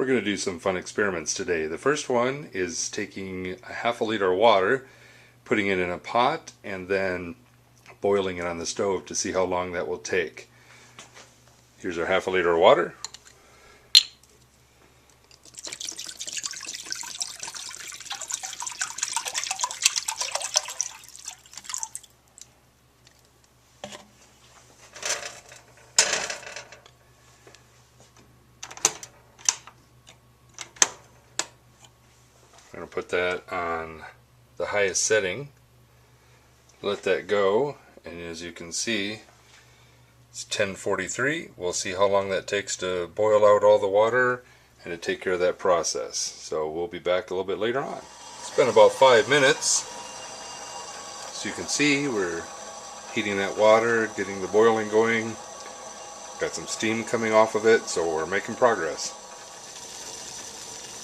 We're going to do some fun experiments today. The first one is taking a half a liter of water, putting it in a pot, and then boiling it on the stove to see how long that will take. Here's our half a liter of water. I'm going to put that on the highest setting, let that go, and as you can see it's 10:43. We'll see how long that takes to boil out all the water and to take care of that process. So we'll be back a little bit later on. It's been about 5 minutes. As you can see, we're heating that water, getting the boiling going. Got some steam coming off of it, so we're making progress.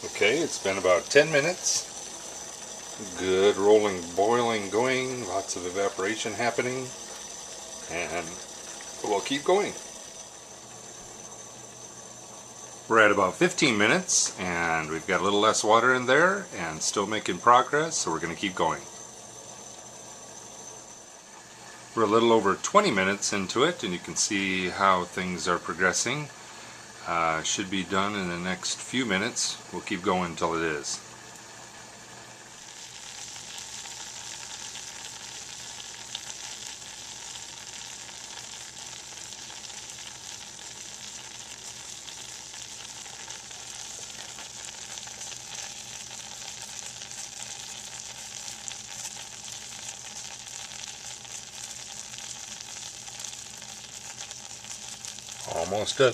Okay, it's been about 10 minutes. Good rolling, boiling going, lots of evaporation happening, and we'll keep going. We're at about 15 minutes, and we've got a little less water in there, and still making progress, so we're going to keep going. We're a little over 20 minutes into it, and you can see how things are progressing. Should be done in the next few minutes. We'll keep going until it is. Almost done.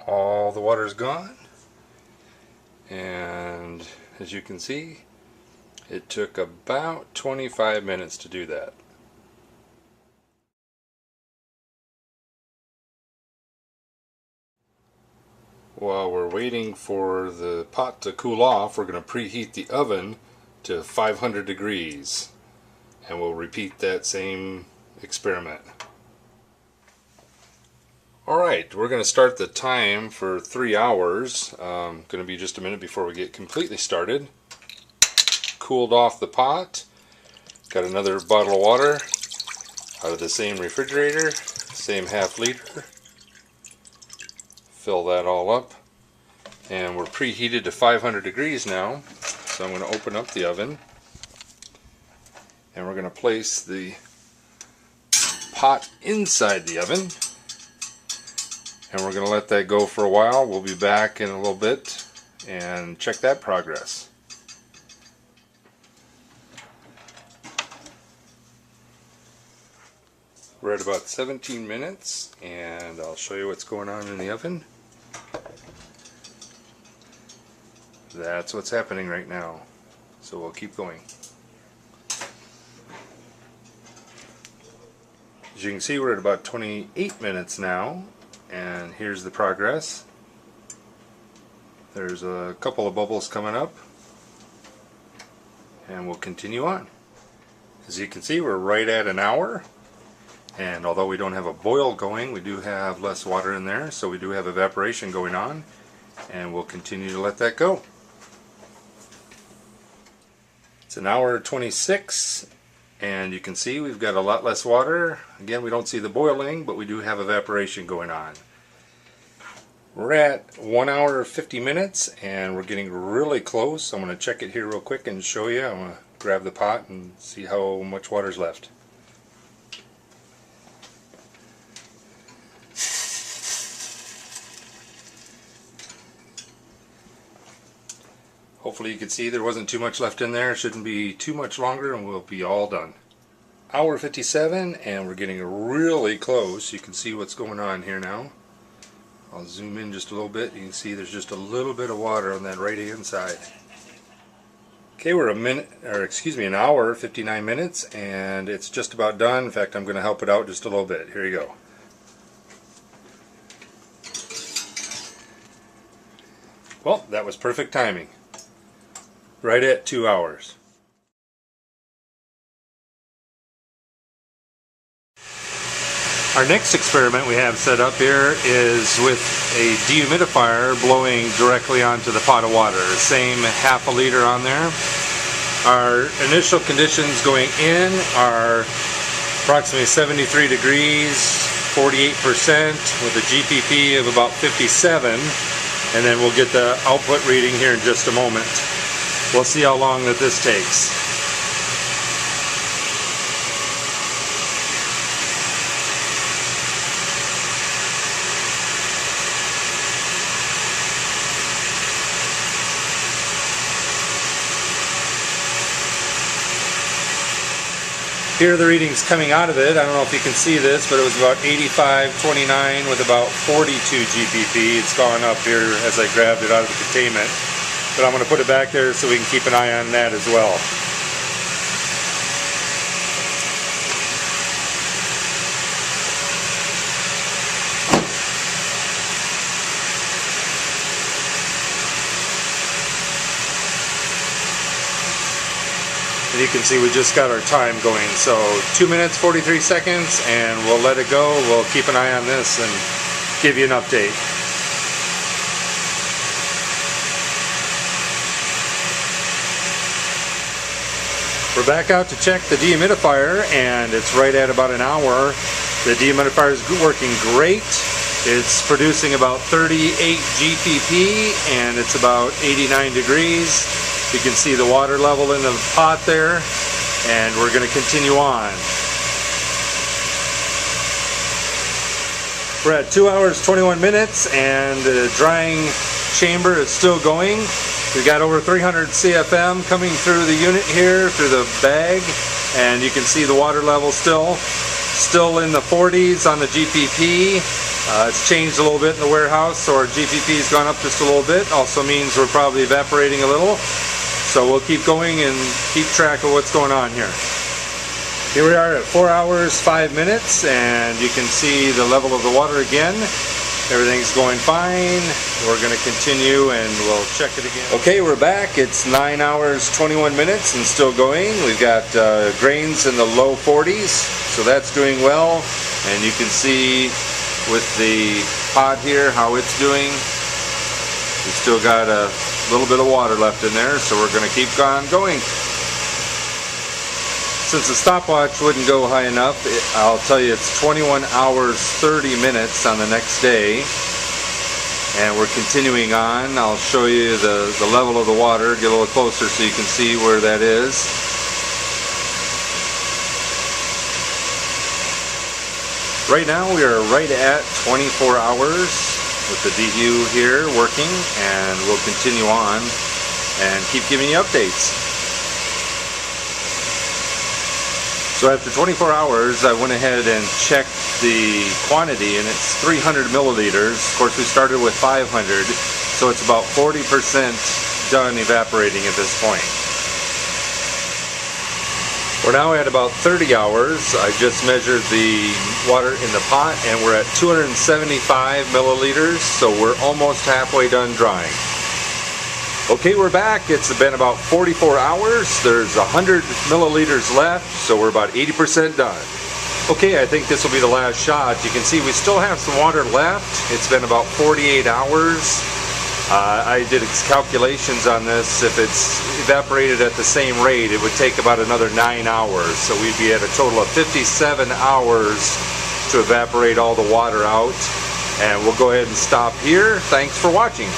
All the water's gone, and as you can see, it took about 25 minutes to do that. While we're waiting for the pot to cool off, we're going to preheat the oven to 500 degrees, and we'll repeat that same experiment. Alright, we're going to start the time for 3 hours. Going to be just a minute before we get completely started. Cooled off the pot. Got another bottle of water out of the same refrigerator, same half liter. Fill that all up. And we're preheated to 500 degrees now. So I'm going to open up the oven. And we're going to place the pot inside the oven. And we're going to let that go for a while. We'll be back in a little bit and check that progress. We're at about 17 minutes, and I'll show you what's going on in the oven. That's what's happening right now. So we'll keep going. As you can see, we're at about 28 minutes now. And here's the progress. There's a couple of bubbles coming up, and we'll continue on. As you can see, we're right at an hour, and although we don't have a boil going, we do have less water in there, so we do have evaporation going on, and we'll continue to let that go. It's an hour 26, and you can see we've got a lot less water. Again, we don't see the boiling, but we do have evaporation going on. We're at 1 hour 50 minutes, and we're getting really close. I'm going to check it here real quick and show you. I'm going to grab the pot and see how much water's left. Hopefully you can see there wasn't too much left in there. It shouldn't be too much longer, and we'll be all done. hour 57, and we're getting really close. You can see what's going on here now. I'll zoom in just a little bit. You can see there's just a little bit of water on that right hand side. Okay, we're an hour 59 minutes, and it's just about done. In fact, I'm going to help it out just a little bit. Here you go. Well, that was perfect timing. Right at 2 hours. Our next experiment we have set up here is with a dehumidifier blowing directly onto the pot of water. Same half a liter on there. Our initial conditions going in are approximately 73 degrees, 48% with a GPP of about 57, and then we'll get the output reading here in just a moment. We'll see how long that this takes. Here are the readings coming out of it. I don't know if you can see this, but it was about 85.29 with about 42 GPP. It's gone up here as I grabbed it out of the containment. But I'm going to put it back there so we can keep an eye on that as well. And you can see we just got our time going, so 2 minutes 43 seconds, and we'll let it go. We'll keep an eye on this and give you an update. We're back out to check the dehumidifier, and it's right at about an hour. The dehumidifier is working great. It's producing about 38 GPP, and it's about 89 degrees. You can see the water level in the pot there, and we're going to continue on. We're at 2 hours 21 minutes, and the drying chamber is still going. We've got over 300 CFM coming through the unit here, through the bag, and you can see the water level still in the 40s on the GPP. It's changed a little bit in the warehouse, so our GPP has gone up just a little bit. Also means we're probably evaporating a little. So we'll keep going and keep track of what's going on here. Here we are at 4 hours 5 minutes, and you can see the level of the water again. Everything's going fine. We're going to continue and we'll check it again. Okay, we're back. It's 9 hours 21 minutes and still going. We've got grains in the low 40s, so that's doing well. And you can see with the pot here how it's doing. We've still got a little bit of water left in there, so we're going to keep on going. Since the stopwatch wouldn't go high enough, I'll tell you it's 21 hours 30 minutes on the next day, and we're continuing on. I'll show you the level of the water, get a little closer so you can see where that is. Right now we are right at 24 hours with the Dehu here working, and we'll continue on and keep giving you updates. So after 24 hours, I went ahead and checked the quantity, and it's 300 milliliters. Of course, we started with 500, so it's about 40% done evaporating at this point. We're now at about 30 hours. I just measured the water in the pot, and we're at 275 milliliters, so we're almost halfway done drying. Okay, we're back. It's been about 44 hours. There's 100 milliliters left, so we're about 80% done. Okay, I think this will be the last shot. You can see we still have some water left. It's been about 48 hours. I did calculations on this. If it's evaporated at the same rate, it would take about another 9 hours. So we'd be at a total of 57 hours to evaporate all the water out. And we'll go ahead and stop here. Thanks for watching.